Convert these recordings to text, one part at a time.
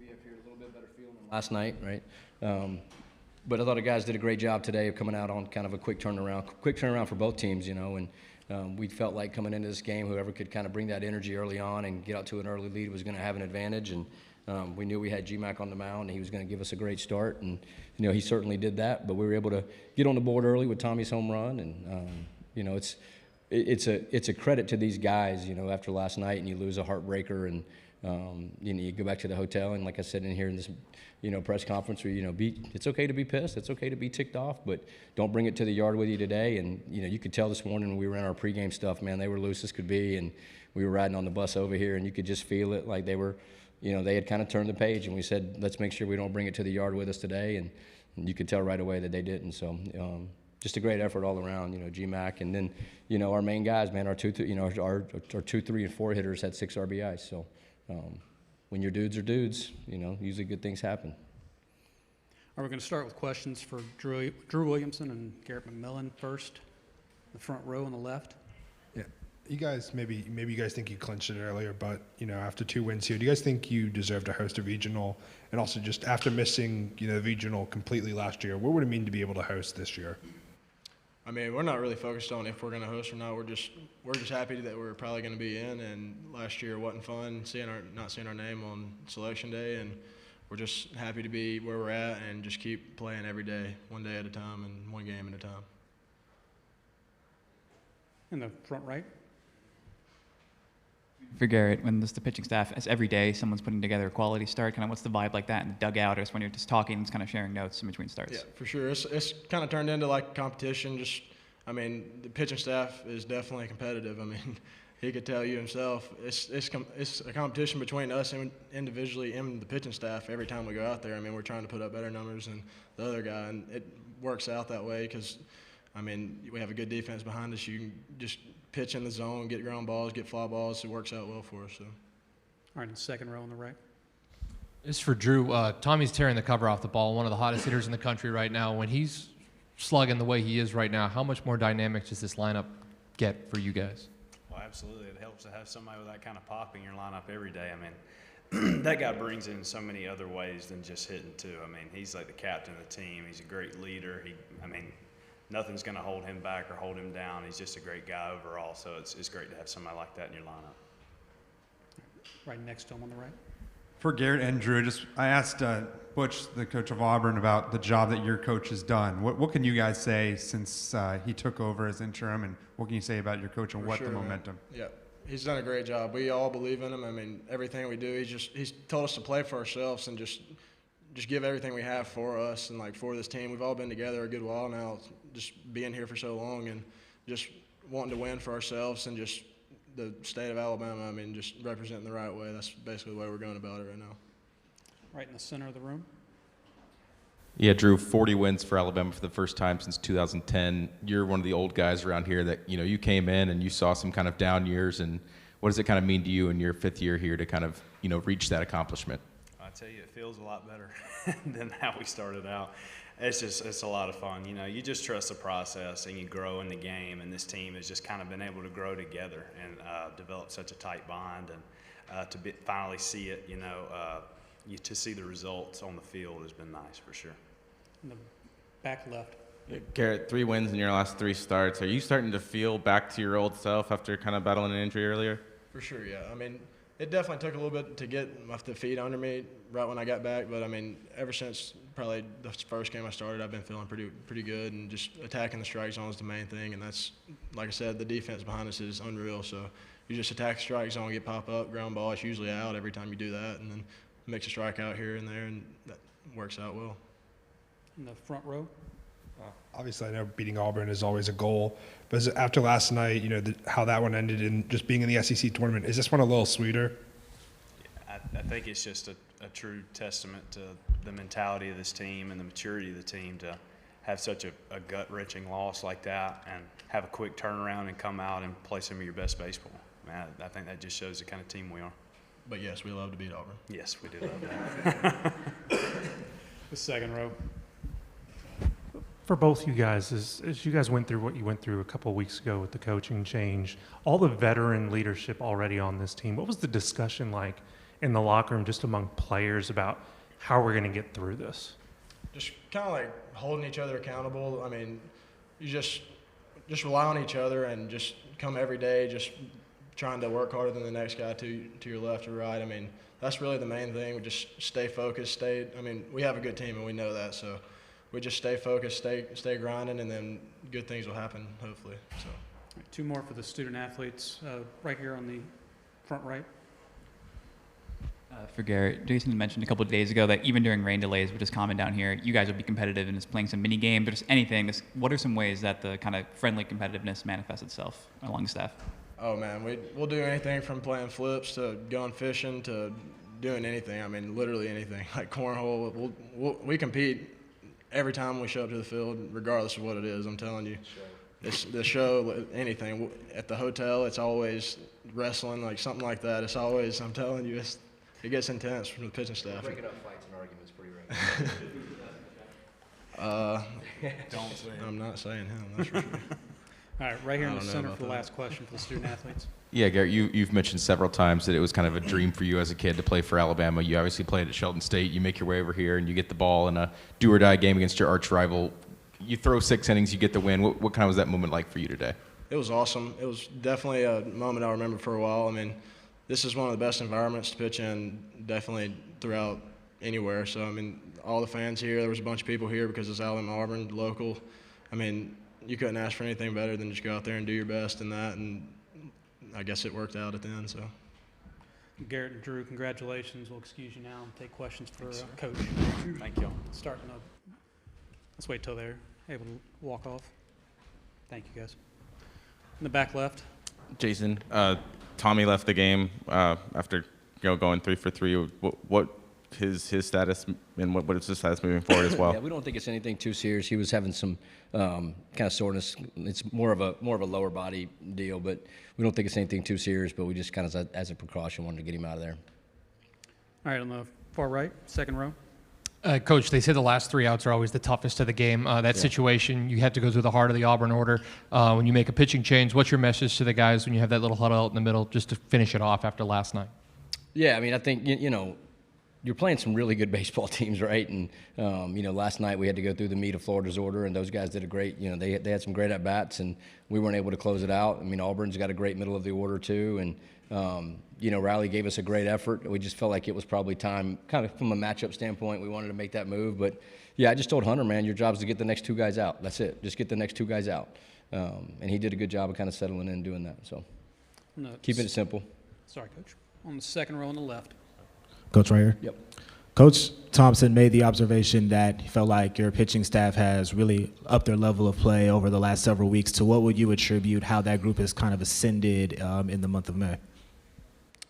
be up here a little bit better feeling than last night, right? But I thought the guys did a great job today of coming out on kind of a quick turnaround for both teams, you know, and we felt like coming into this game, whoever could kind of bring that energy early on and get out to an early lead was going to have an advantage, and we knew we had GMAC on the mound, and he was going to give us a great start, and, you know, he certainly did that, but we were able to get on the board early with Tommy's home run, and, you know, it's a credit to these guys, you know, after last night and you lose a heartbreaker and, you know, you go back to the hotel and like I said in here in this, you know, press conference where, you know, it's okay to be pissed, it's okay to be ticked off, but don't bring it to the yard with you today. And, you know, you could tell this morning when we were in our pregame stuff, man, they were loose as could be, and we were riding on the bus over here and you could just feel it like they were, you know, they had kind of turned the page, and we said, let's make sure we don't bring it to the yard with us today, and you could tell right away that they didn't. So, just a great effort all around, you know, GMAC, and then, you know, our main guys, man, our 2, 3, and 4 hitters had 6 RBIs. So, when your dudes are dudes, you know, usually good things happen. All right, we're going to start with questions for Drew Williamson and Garrett McMillan first, the front row on the left. Yeah, you guys maybe you guys think you clinched it earlier, but you know, after 2 wins here, do you guys think you deserve to host a regional? And also, just after missing, you know, the regional completely last year, what would it mean to be able to host this year? I mean, we're not really focused on if we're going to host or not. We're just happy that we're probably going to be in. And last year wasn't fun not seeing our name on selection day, and we're just happy to be where we're at and just keep playing every day, one day at a time and one game at a time. In the front right. For Garrett, when the pitching staff, as every day someone's putting together a quality start, kind of what's the vibe like that in the dugout, or just when you're just talking and just kind of sharing notes in between starts? Yeah, for sure. It's kind of turned into like competition. Just, I mean, the pitching staff is definitely competitive. I mean, he could tell you himself. It's a competition between us individually and the pitching staff every time we go out there. I mean, we're trying to put up better numbers than the other guy, and it works out that way because, I mean, we have a good defense behind us. You can just pitch in the zone, get ground balls, get fly balls. It works out well for us. So. All right, in the second row on the right. This is for Drew. Tommy's tearing the cover off the ball, one of the hottest hitters in the country right now. When he's slugging the way he is right now, how much more dynamic does this lineup get for you guys? Well, absolutely. It helps to have somebody with that kind of pop in your lineup every day. I mean, that guy brings in so many other ways than just hitting, too. I mean, he's like the captain of the team. He's a great leader. Nothing's going to hold him back or hold him down. He's just a great guy overall, so it's great to have somebody like that in your lineup. Right next to him on the right. For Garrett and Drew, I asked Butch, the coach of Auburn, about the job that your coach has done. What can you guys say since he took over as interim, and what can you say about your coach and the momentum? Man. Yeah, he's done a great job. We all believe in him. I mean, everything we do, he's told us to play for ourselves and just give everything we have for us and like for this team. We've all been together a good while now, just being here for so long and just wanting to win for ourselves and just the state of Alabama. I mean, just representing the right way. That's basically the way we're going about it right now. Right in the center of the room. Yeah, Drew, 40 wins for Alabama for the first time since 2010. You're one of the old guys around here that, you know, you came in and you saw some kind of down years. And what does it kind of mean to you in your 5th year here to kind of, you know, reach that accomplishment? I tell you, it feels a lot better than how we started out. It's a lot of fun. You know, you just trust the process and you grow in the game, and this team has just kind of been able to grow together and develop such a tight bond, and finally see it, you know, to see the results on the field has been nice for sure. In the back left. Garrett, 3 wins in your last 3 starts. Are you starting to feel back to your old self after kind of battling an injury earlier? For sure, yeah. I mean, it definitely took a little bit to get the feet under me right when I got back, but I mean, ever since probably the first game I started, I've been feeling pretty good, and just attacking the strike zone is the main thing, and that's, like I said, the defense behind us is unreal. So you just attack the strike zone, get pop up, ground ball. It's usually out every time you do that, and then mix a strike out here and there, and that works out well. In the front row. Obviously, I know beating Auburn is always a goal, but after last night, you know, how that one ended in just being in the SEC tournament, is this one a little sweeter? Yeah, I think it's just a true testament to the mentality of this team and the maturity of the team to have such a gut-wrenching loss like that and have a quick turnaround and come out and play some of your best baseball. Man, I think that just shows the kind of team we are. But, yes, we love to beat Auburn. Yes, we do love that. The second row. For both you guys, as you guys went through what you went through a couple of weeks ago with the coaching change, all the veteran leadership already on this team, what was the discussion like in the locker room, just among players, about how we're going to get through this? Just kind of like holding each other accountable. I mean, you just rely on each other and just come every day just trying to work harder than the next guy to your left or right. I mean, that's really the main thing. We just stay focused, we have a good team and we know that, so we just stay focused, stay grinding, and then good things will happen, hopefully. So. Two more for the student athletes, right here on the front right. For Garrett, Jason mentioned a couple of days ago that even during rain delays, which is common down here, you guys will be competitive and just playing some mini games or just anything. What are some ways that the kind of friendly competitiveness manifests itself among the staff? Oh man, we'll do anything from playing flips to going fishing to doing anything. I mean, literally anything, like cornhole. We compete every time we show up to the field, regardless of what it is. I'm telling you, the show, anything. At the hotel, it's always wrestling, like something like that. It's always, I'm telling you, it gets intense from the pitching staff. Breaking up fights and arguments pretty regular. Don't say. I'm not saying him. That's for sure. All right, right here in I the don't know center about for the that. last question for the student athletes. Yeah, Garrett, you've mentioned several times that it was kind of a dream for you as a kid to play for Alabama. You obviously played at Shelton State. You make your way over here, and you get the ball in a do-or-die game against your arch rival. You throw 6 innings, you get the win. What kind of was that moment like for you today? It was awesome. It was definitely a moment I'll remember for a while. I mean, this is one of the best environments to pitch in, definitely throughout anywhere. So, I mean, all the fans here, there was a bunch of people here because it's Alabama Auburn, local. I mean, you couldn't ask for anything better than just go out there and do your best in that, and I guess it worked out at the end. So, Garrett and Drew, congratulations. We'll excuse you now and take questions for Coach. Thank you. Starting up. Let's wait till they're able to walk off. Thank you, guys. In the back left. Jason, Tommy left the game after going 3 for 3. What his status and what is his status moving forward as well? Yeah, we don't think it's anything too serious. He was having some kind of soreness. It's more of a lower body deal, but we don't think it's anything too serious. But we just kind of, as a precaution, wanted to get him out of there. All right, on the far right, second row. Coach, they say the last 3 outs are always the toughest of the game. That situation, you had to go through the heart of the Auburn order. When you make a pitching change, what's your message to the guys when you have that little huddle out in the middle just to finish it off after last night? Yeah, I mean, I think, you know, you're playing some really good baseball teams, right? And, you know, last night we had to go through the meat of Florida's order, and those guys did a great, you know, they had some great at-bats, and we weren't able to close it out. I mean, Auburn's got a great middle of the order, too, and, you know, Riley gave us a great effort. We just felt like it was probably time, kind of from a matchup standpoint, we wanted to make that move. But, yeah, I just told Hunter, man, your job is to get the next 2 guys out. That's it. Just get the next 2 guys out. And he did a good job of kind of settling in and doing that. So No, keeping it simple. Sorry, Coach. On the second row on the left. Coach, right here. Yep. Coach Thompson made the observation that he felt like your pitching staff has really upped their level of play over the last several weeks. To what would you attribute how that group has kind of ascended in the month of May?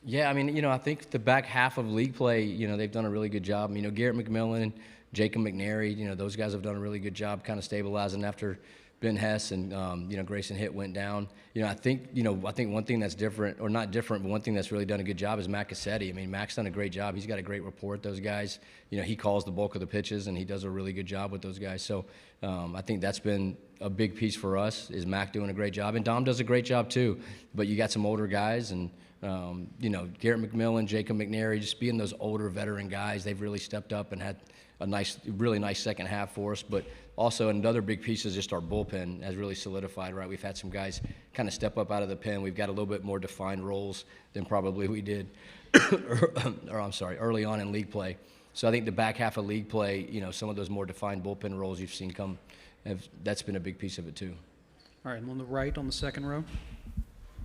Yeah, I mean, you know, I think the back half of league play, you know, they've done a really good job. You know, Garrett McMillan, Jacob McNary, you know, those guys have done a really good job kind of stabilizing after Ben Hess and, you know, Grayson Hitt went down. You know, I think one thing that's different, or not different, but one thing that's really done a good job is Mac Cassetti. I mean, Mac's done a great job. He's got a great rapport with those guys. You know, he calls the bulk of the pitches, and he does a really good job with those guys. So I think that's been a big piece for us, is Mac doing a great job. And Dom does a great job, too. But you got some older guys, and, you know, Garrett McMillan, Jacob McNary, just being those older veteran guys, they've really stepped up and had a really nice second half for us. But also another big piece is just our bullpen has really solidified, right? We've had some guys kind of step up out of the pen. We've got a little bit more defined roles than probably we did, early on in league play. So I think the back half of league play, you know, some of those more defined bullpen roles you've seen that's been a big piece of it too. All right, and on the right on the second row.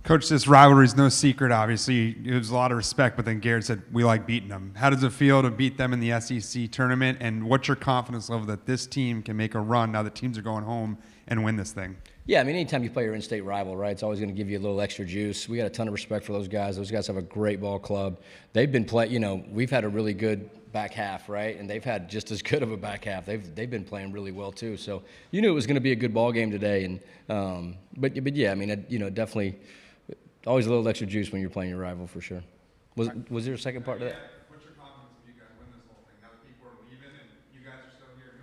Coach, this rivalry is no secret, obviously. There's a lot of respect, but then Garrett said, we like beating them. How does it feel to beat them in the SEC tournament, and what's your confidence level that this team can make a run now that teams are going home and win this thing? Yeah, I mean, anytime you play your in-state rival, right, it's always going to give you a little extra juice. We got a ton of respect for those guys. Those guys have a great ball club. They've been you know, we've had a really good back half, right, and they've had just as good of a back half. They've been playing really well too. So you knew it was going to be a good ball game today, and but yeah, I mean, you know, definitely. Always a little extra juice when you're playing your rival, for sure. Was there a second part to that? What's your confidence if you guys win this whole thing? Now that people are leaving and you guys are still here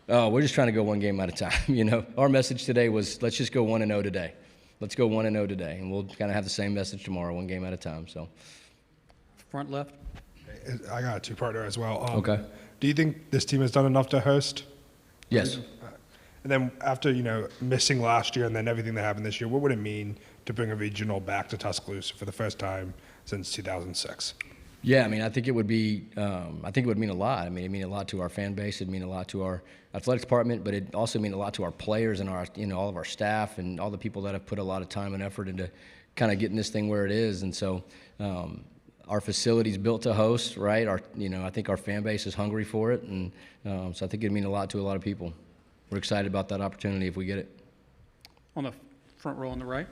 moving? Oh, we're just trying to go one game at a time. You know, our message today was let's just go 1-0 today. Let's go 1-0 today, and we'll kind of have the same message tomorrow, one game at a time. So. front left. I got a two-parter as well. Okay. Do you think this team has done enough to host? Yes. And then after, missing last year and then everything that happened this year, what would it mean to bring a regional back to Tuscaloosa for the first time since 2006? Yeah, I mean, I think it would be. I think it would mean a lot. I mean, it mean a lot to our fan base. It'd mean a lot to our athletics department, but it also mean a lot to our players and our, all of our staff and all the people that have put a lot of time and effort into kind of getting this thing where it is. And so, our facility's built to host, right? I think our fan base is hungry for it, and so I think it'd mean a lot to a lot of people. We're excited about that opportunity if we get it. On the front row on the right.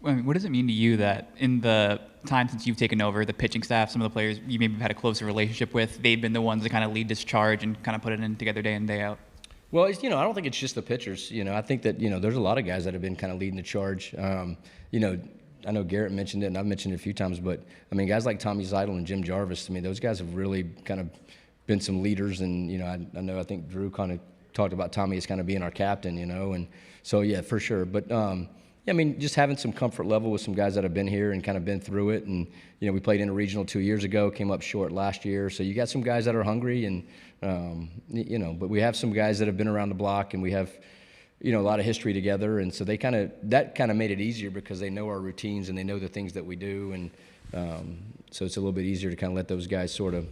I mean, what does it mean to you that in the time since you've taken over, the pitching staff, some of the players you maybe had a closer relationship with, they've been the ones that kind of lead this charge and kind of put it in together day in, day out? Well, I don't think it's just the pitchers. I think that, there's a lot of guys that have been kind of leading the charge. I know Garrett mentioned it, and I've mentioned it a few times, but, I mean, guys like Tommy Zeidel and Jim Jarvis, I mean, those guys have really kind of been some leaders, and, I think Drew kind of talked about Tommy as kind of being our captain, and so, yeah, for sure. But, I mean, just having some comfort level with some guys that have been here and kind of been through it. And, we played in a regional 2 years ago, came up short last year. So you got some guys that are hungry and, but we have some guys that have been around the block and we have, a lot of history together. And so that kind of made it easier because they know our routines and they know the things that we do. And so it's a little bit easier to kind of let those guys sort of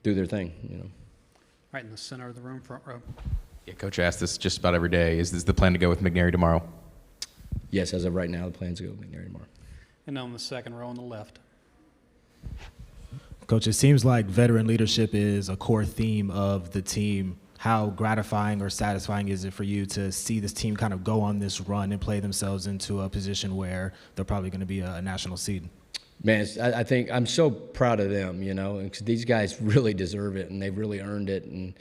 do their thing, Right in the center of the room, front row. Yeah, Coach asked this just about every day. Is this the plan to go with McNary tomorrow? Yes, as of right now, the plan's to go with McNary tomorrow. And on the second row on the left. Coach, it seems like veteran leadership is a core theme of the team. How gratifying or satisfying is it for you to see this team kind of go on this run and play themselves into a position where they're probably going to be a national seed? Man, I think I'm so proud of them, because these guys really deserve it and they've really earned it. And,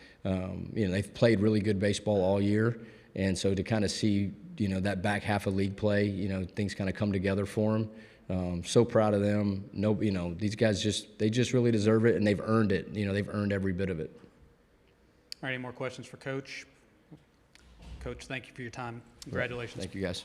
they've played really good baseball all year. And so to kind of see, that back half of league play, things kind of come together for them. So proud of them. These guys they just really deserve it and they've earned it. They've earned every bit of it. All right, any more questions for Coach? Coach, thank you for your time. Congratulations. Thank you, guys.